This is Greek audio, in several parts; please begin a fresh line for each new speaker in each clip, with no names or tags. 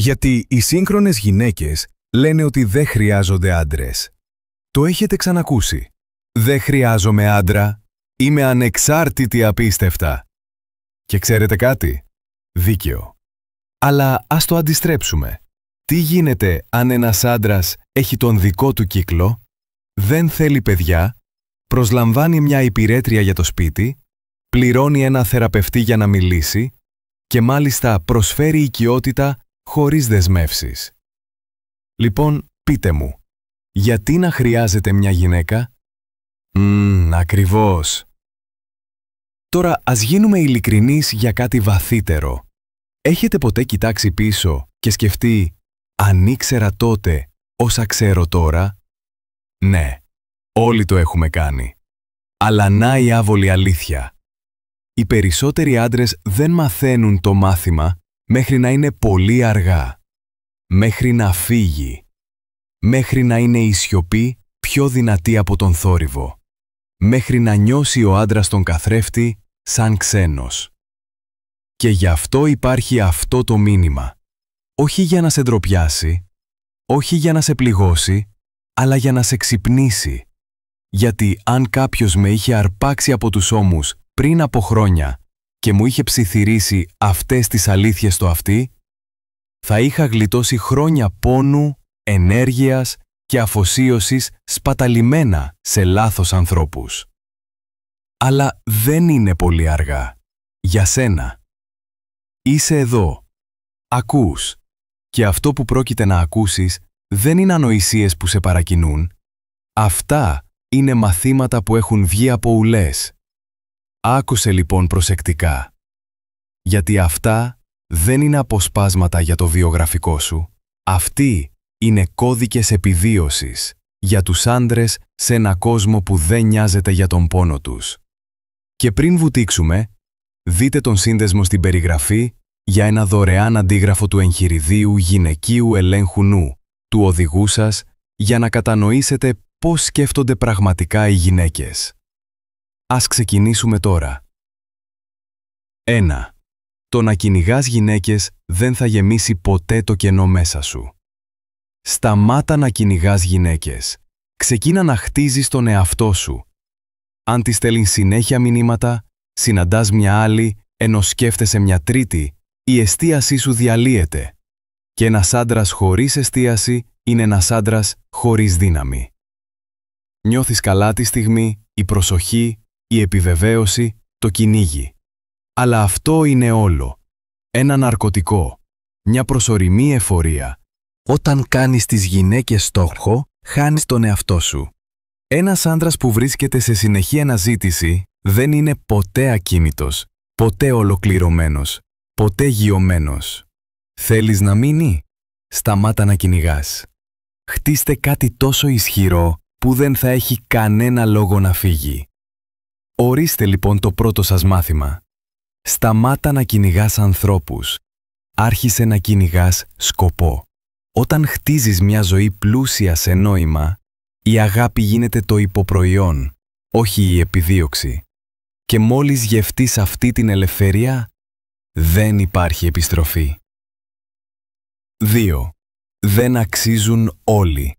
Γιατί οι σύγχρονες γυναίκες λένε ότι δεν χρειάζονται άντρες. Το έχετε ξανακούσει. Δεν χρειάζομαι άντρα. Είμαι ανεξάρτητη απίστευτα. Και ξέρετε κάτι? Δίκαιο. Αλλά ας το αντιστρέψουμε. Τι γίνεται αν ένας άντρας έχει τον δικό του κύκλο, δεν θέλει παιδιά, προσλαμβάνει μια υπηρέτρια για το σπίτι, πληρώνει ένα θεραπευτή για να μιλήσει και μάλιστα προσφέρει οικειότητα χωρίς δεσμεύσεις. Λοιπόν, πείτε μου, γιατί να χρειάζεται μια γυναίκα? Ακριβώς. Τώρα ας γίνουμε ειλικρινείς για κάτι βαθύτερο. Έχετε ποτέ κοιτάξει πίσω και σκεφτεί αν ήξερα τότε όσα ξέρω τώρα? Ναι, όλοι το έχουμε κάνει. Αλλά να η άβολη αλήθεια. Οι περισσότεροι άντρες δεν μαθαίνουν το μάθημα μέχρι να είναι πολύ αργά. Μέχρι να φύγει. Μέχρι να είναι η σιωπή πιο δυνατή από τον θόρυβο. Μέχρι να νιώσει ο άντρας τον καθρέφτη σαν ξένος. Και γι' αυτό υπάρχει αυτό το μήνυμα. Όχι για να σε ντροπιάσει, όχι για να σε πληγώσει, αλλά για να σε ξυπνήσει. Γιατί αν κάποιος με είχε αρπάξει από τους ώμους πριν από χρόνια και μου είχε ψιθυρίσει αυτές τις αλήθειες στο αυτί, θα είχα γλιτώσει χρόνια πόνου, ενέργειας και αφοσίωσης σπαταλημένα σε λάθος ανθρώπους. Αλλά δεν είναι πολύ αργά. Για σένα. Είσαι εδώ. Ακούς. Και αυτό που πρόκειται να ακούσεις δεν είναι ανοησίες που σε παρακινούν. Αυτά είναι μαθήματα που έχουν βγει από ουλές. Άκουσε λοιπόν προσεκτικά. Γιατί αυτά δεν είναι αποσπάσματα για το βιογραφικό σου. Αυτοί είναι κώδικες επιβίωσης για τους άντρες σε ένα κόσμο που δεν νοιάζεται για τον πόνο τους. Και πριν βουτήξουμε, δείτε τον σύνδεσμο στην περιγραφή για ένα δωρεάν αντίγραφο του εγχειριδίου γυναικείου ελέγχου νου, του οδηγού σας, για να κατανοήσετε πώς σκέφτονται πραγματικά οι γυναίκες. Ας ξεκινήσουμε τώρα. 1. Το να κυνηγάς γυναίκες δεν θα γεμίσει ποτέ το κενό μέσα σου. Σταμάτα να κυνηγάς γυναίκες. Ξεκίνα να χτίζεις τον εαυτό σου. Αν τη στέλνεις συνέχεια μηνύματα, συναντάς μια άλλη, ενώ σκέφτεσαι μια τρίτη, η εστίασή σου διαλύεται. Και ένας άντρας χωρίς εστίαση είναι ένας άντρας χωρίς δύναμη. Νιώθεις καλά τη στιγμή, η προσοχή, η επιβεβαίωση, το κυνήγι. Αλλά αυτό είναι όλο. Ένα ναρκωτικό. Μια προσωρινή εφορία. Όταν κάνεις τις γυναίκες στόχο, χάνεις τον εαυτό σου. Ένας άντρας που βρίσκεται σε συνεχή αναζήτηση δεν είναι ποτέ ακίνητος, ποτέ ολοκληρωμένος, ποτέ γειωμένος. Θέλεις να μείνει? Σταμάτα να κυνηγάς. Χτίστε κάτι τόσο ισχυρό που δεν θα έχει κανένα λόγο να φύγει. Ορίστε λοιπόν το πρώτο σας μάθημα. Σταμάτα να κυνηγάς ανθρώπους. Άρχισε να κυνηγάς σκοπό. Όταν χτίζεις μια ζωή πλούσια σε νόημα, η αγάπη γίνεται το υποπροϊόν, όχι η επιδίωξη. Και μόλις γευτείς αυτή την ελευθερία, δεν υπάρχει επιστροφή. 2. Δεν αξίζουν όλοι.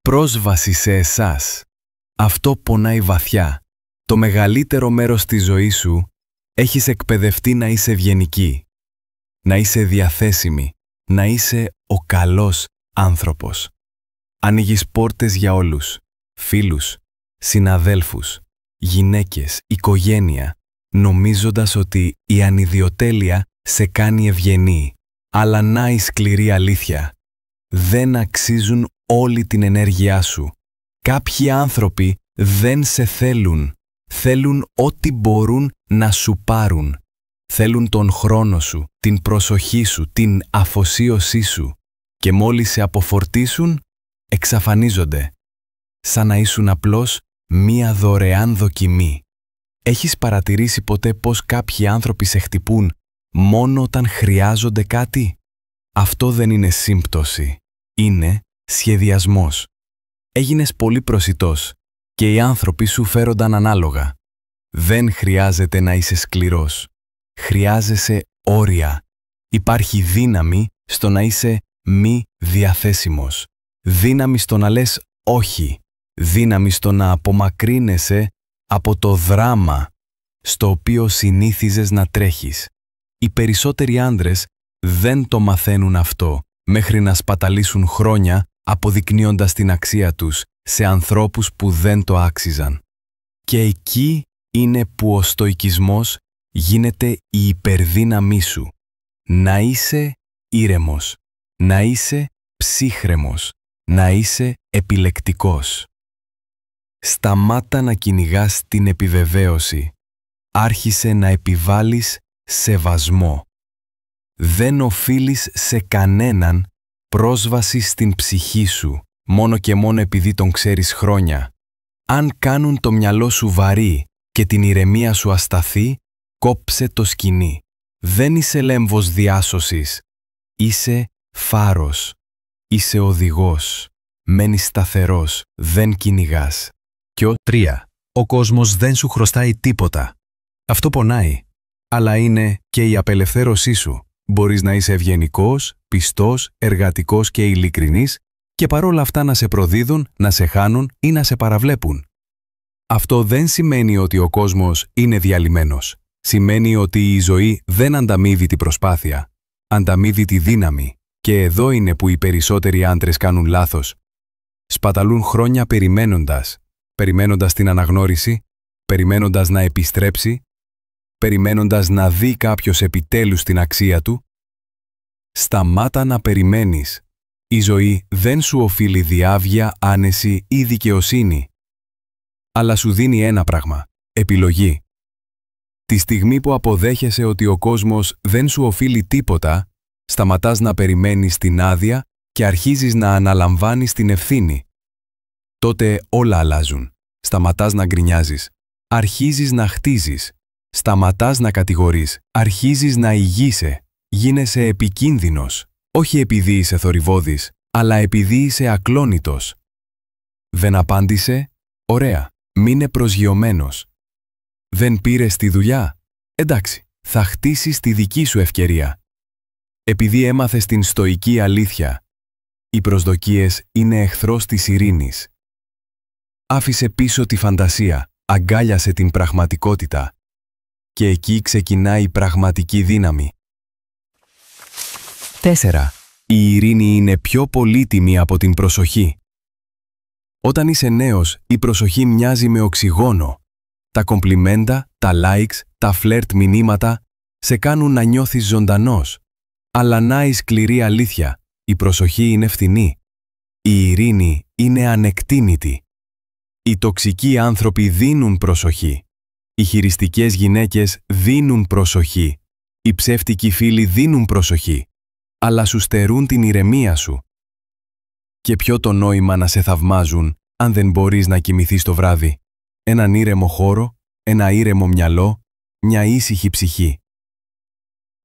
Πρόσβαση σε εσάς. Αυτό πονάει βαθιά. Το μεγαλύτερο μέρος της ζωής σου έχεις εκπαιδευτεί να είσαι ευγενική, να είσαι διαθέσιμη, να είσαι ο καλός άνθρωπος. Ανοίγεις πόρτες για όλους, φίλους, συναδέλφους, γυναίκες, οικογένεια, νομίζοντας ότι η ανιδιοτέλεια σε κάνει ευγενή. Αλλά να η σκληρή αλήθεια. Δεν αξίζουν όλη την ενέργειά σου. Κάποιοι άνθρωποι δεν σε θέλουν. Θέλουν ό,τι μπορούν να σου πάρουν. Θέλουν τον χρόνο σου, την προσοχή σου, την αφοσίωσή σου. Και μόλις σε αποφορτίσουν, εξαφανίζονται. Σαν να ήσουν απλώς μία δωρεάν δοκιμή. Έχεις παρατηρήσει ποτέ πως κάποιοι άνθρωποι σε χτυπούν μόνο όταν χρειάζονται κάτι? Αυτό δεν είναι σύμπτωση. Είναι σχεδιασμός. Έγινες πολύ προσιτός και οι άνθρωποι σου φέρονταν ανάλογα. Δεν χρειάζεται να είσαι σκληρός. Χρειάζεσαι όρια. Υπάρχει δύναμη στο να είσαι μη διαθέσιμος. Δύναμη στο να λες όχι. Δύναμη στο να απομακρύνεσαι από το δράμα στο οποίο συνήθιζες να τρέχεις. Οι περισσότεροι άντρες δεν το μαθαίνουν αυτό μέχρι να σπαταλήσουν χρόνια αποδεικνύοντας την αξία τους σε ανθρώπους που δεν το άξιζαν. Και εκεί είναι που ο στοικισμός γίνεται η υπερδύναμή σου. Να είσαι ήρεμος, να είσαι ψύχρεμος, να είσαι επιλεκτικός. Σταμάτα να κυνηγάς την επιβεβαίωση. Άρχισε να επιβάλλεις σεβασμό. Δεν οφείλεις σε κανέναν πρόσβαση στην ψυχή σου, μόνο και μόνο επειδή τον ξέρεις χρόνια. Αν κάνουν το μυαλό σου βαρύ και την ηρεμία σου ασταθή, κόψε το σκοινί. Δεν είσαι λέμβος διάσωσης. Είσαι φάρος. Είσαι οδηγός. Μένεις σταθερός. Δεν κυνηγάς.
Και 3. Ο κόσμος δεν σου χρωστάει τίποτα. Αυτό πονάει. Αλλά είναι και η απελευθέρωσή σου. Μπορείς να είσαι ευγενικός, πιστός, εργατικός και ειλικρινής και παρόλα αυτά να σε προδίδουν, να σε χάνουν ή να σε παραβλέπουν. Αυτό δεν σημαίνει ότι ο κόσμος είναι διαλυμένος. Σημαίνει ότι η ζωή δεν ανταμείβει την προσπάθεια. Ανταμείβει τη δύναμη. Και εδώ είναι που οι περισσότεροι άντρες κάνουν λάθος. Σπαταλούν χρόνια περιμένοντας την αναγνώριση, περιμένοντας να επιστρέψει, περιμένοντας να δει κάποιος επιτέλους την αξία του. Σταμάτα να περιμένεις. Η ζωή δεν σου οφείλει διάβγεια, άνεση ή δικαιοσύνη. Αλλά σου δίνει ένα πράγμα, επιλογή. Τη στιγμή που αποδέχεσαι ότι ο κόσμος δεν σου οφείλει τίποτα, σταματάς να περιμένεις την άδεια και αρχίζεις να αναλαμβάνεις την ευθύνη. Τότε όλα αλλάζουν. Σταματάς να γκρινιάζεις. Αρχίζεις να χτίζεις. Σταματάς να κατηγορείς. Αρχίζεις να ηγείσαι. Γίνεσαι επικίνδυνος. Όχι επειδή είσαι θορυβώδης, αλλά επειδή είσαι ακλόνητος. Δεν απάντησε? Ωραία. Μείνε προσγειωμένος. Δεν πήρες τη δουλειά? Εντάξει, θα χτίσεις τη δική σου ευκαιρία. Επειδή έμαθες την στοική αλήθεια, οι προσδοκίες είναι εχθρός της ειρήνης. Άφησε πίσω τη φαντασία, αγκάλιασε την πραγματικότητα. Και εκεί ξεκινάει η πραγματική δύναμη. 4. Η ειρήνη είναι πιο πολύτιμη από την προσοχή. Όταν είσαι νέος, η προσοχή μοιάζει με οξυγόνο. Τα κομπλιμέντα, τα likes, τα φλερτ μηνύματα σε κάνουν να νιώθεις ζωντανός. Αλλά να η σκληρή αλήθεια, η προσοχή είναι φθηνή. Η ειρήνη είναι ανεκτήμητη. Οι τοξικοί άνθρωποι δίνουν προσοχή. Οι χειριστικές γυναίκες δίνουν προσοχή. Οι ψεύτικοι φίλοι δίνουν προσοχή. Αλλά σου στερούν την ηρεμία σου. Και ποιο το νόημα να σε θαυμάζουν αν δεν μπορείς να κοιμηθείς το βράδυ? Έναν ήρεμο χώρο, ένα ήρεμο μυαλό, μια ήσυχη ψυχή.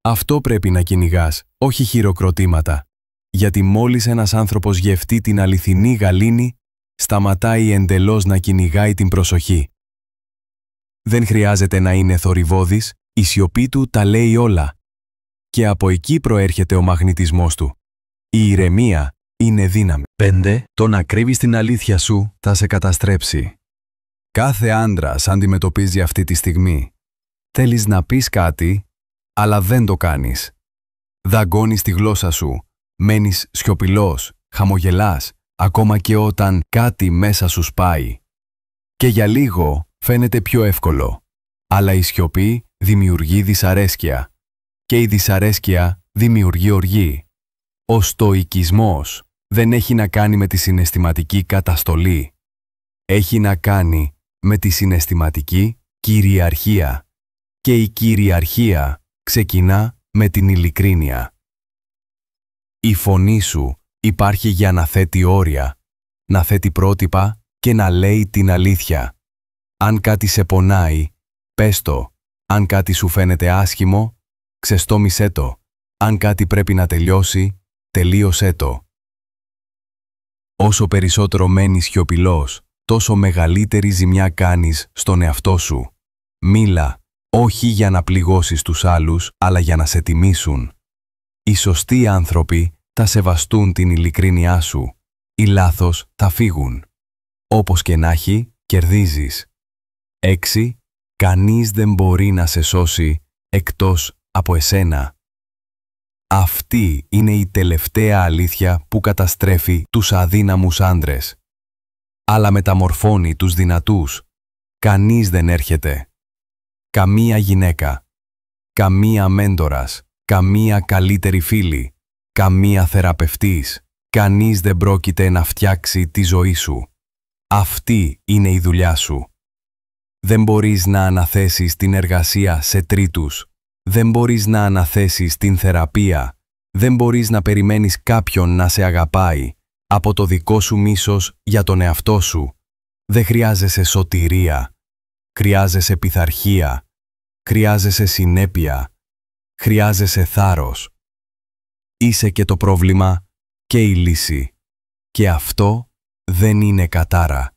Αυτό πρέπει να κυνηγάς, όχι χειροκροτήματα. Γιατί μόλις ένας άνθρωπος γευτεί την αληθινή γαλήνη, σταματάει εντελώς να κυνηγάει την προσοχή. Δεν χρειάζεται να είναι θορυβώδης, η σιωπή του τα λέει όλα. Και από εκεί προέρχεται ο μαγνητισμός του. Η ηρεμία είναι δύναμη. 5. Το να κρύβεις την αλήθεια σου θα σε καταστρέψει.
Κάθε άντρας αντιμετωπίζει αυτή τη στιγμή. Θέλεις να πεις κάτι, αλλά δεν το κάνεις. Δαγκώνεις τη γλώσσα σου, μένεις σιωπηλός, χαμογελάς, ακόμα και όταν κάτι μέσα σου σπάει. Και για λίγο φαίνεται πιο εύκολο. Αλλά η σιωπή δημιουργεί δυσαρέσκεια. Και η δυσαρέσκεια δημιουργεί οργή. Ο στοικισμός δεν έχει να κάνει με τη συναισθηματική καταστολή. Έχει να κάνει με τη συναισθηματική κυριαρχία. Και η κυριαρχία ξεκινά με την ειλικρίνεια. Η φωνή σου υπάρχει για να θέτει όρια, να θέτει πρότυπα και να λέει την αλήθεια. Αν κάτι σε πονάει, πες το. Αν κάτι σου φαίνεται άσχημο, ξεστόμισέ το. Αν κάτι πρέπει να τελειώσει, τελείωσέ το. Όσο περισσότερο μένεις σιωπηλός, τόσο μεγαλύτερη ζημιά κάνεις στον εαυτό σου. Μίλα, όχι για να πληγώσεις τους άλλους, αλλά για να σε τιμήσουν. Οι σωστοί άνθρωποι θα σεβαστούν την ειλικρίνειά σου. Οι λάθος θα φύγουν. Όπως και να έχει, κερδίζεις. 6. Κανείς δεν μπορεί να σε σώσει εκτός από εσένα. Αυτή είναι η τελευταία αλήθεια που καταστρέφει τους αδύναμους άντρες. Αλλά μεταμορφώνει τους δυνατούς. Κανείς δεν έρχεται. Καμία γυναίκα. Καμία μέντορας. Καμία καλύτερη φίλη. Καμία θεραπευτής. Κανείς δεν πρόκειται να φτιάξει τη ζωή σου. Αυτή είναι η δουλειά σου. Δεν μπορείς να αναθέσεις την εργασία σε τρίτους. Δεν μπορείς να αναθέσεις την θεραπεία. Δεν μπορείς να περιμένεις κάποιον να σε αγαπάει από το δικό σου μίσος για τον εαυτό σου. Δεν χρειάζεσαι σωτηρία. Χρειάζεσαι πειθαρχία. Χρειάζεσαι συνέπεια. Χρειάζεσαι θάρρος. Είσαι και το πρόβλημα και η λύση. Και αυτό δεν είναι κατάρα.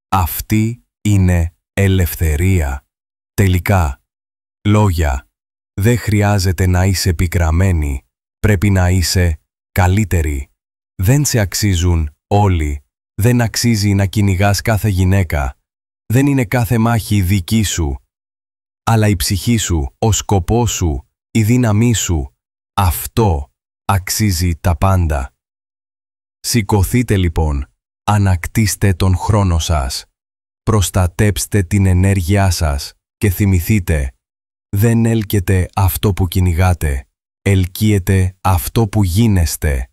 Αυτή είναι ελευθερία. Τελικά, λόγια. Δεν χρειάζεται να είσαι πικραμένη. Πρέπει να είσαι καλύτερη. Δεν σε αξίζουν όλοι. Δεν αξίζει να κυνηγάς κάθε γυναίκα. Δεν είναι κάθε μάχη δική σου. Αλλά η ψυχή σου, ο σκοπός σου, η δύναμή σου, αυτό αξίζει τα πάντα. Σηκωθείτε λοιπόν, ανακτήστε τον χρόνο σας. Προστατέψτε την ενέργειά σας και θυμηθείτε, δεν έλκεται αυτό που κυνηγάτε, ελκύεται αυτό που γίνεστε.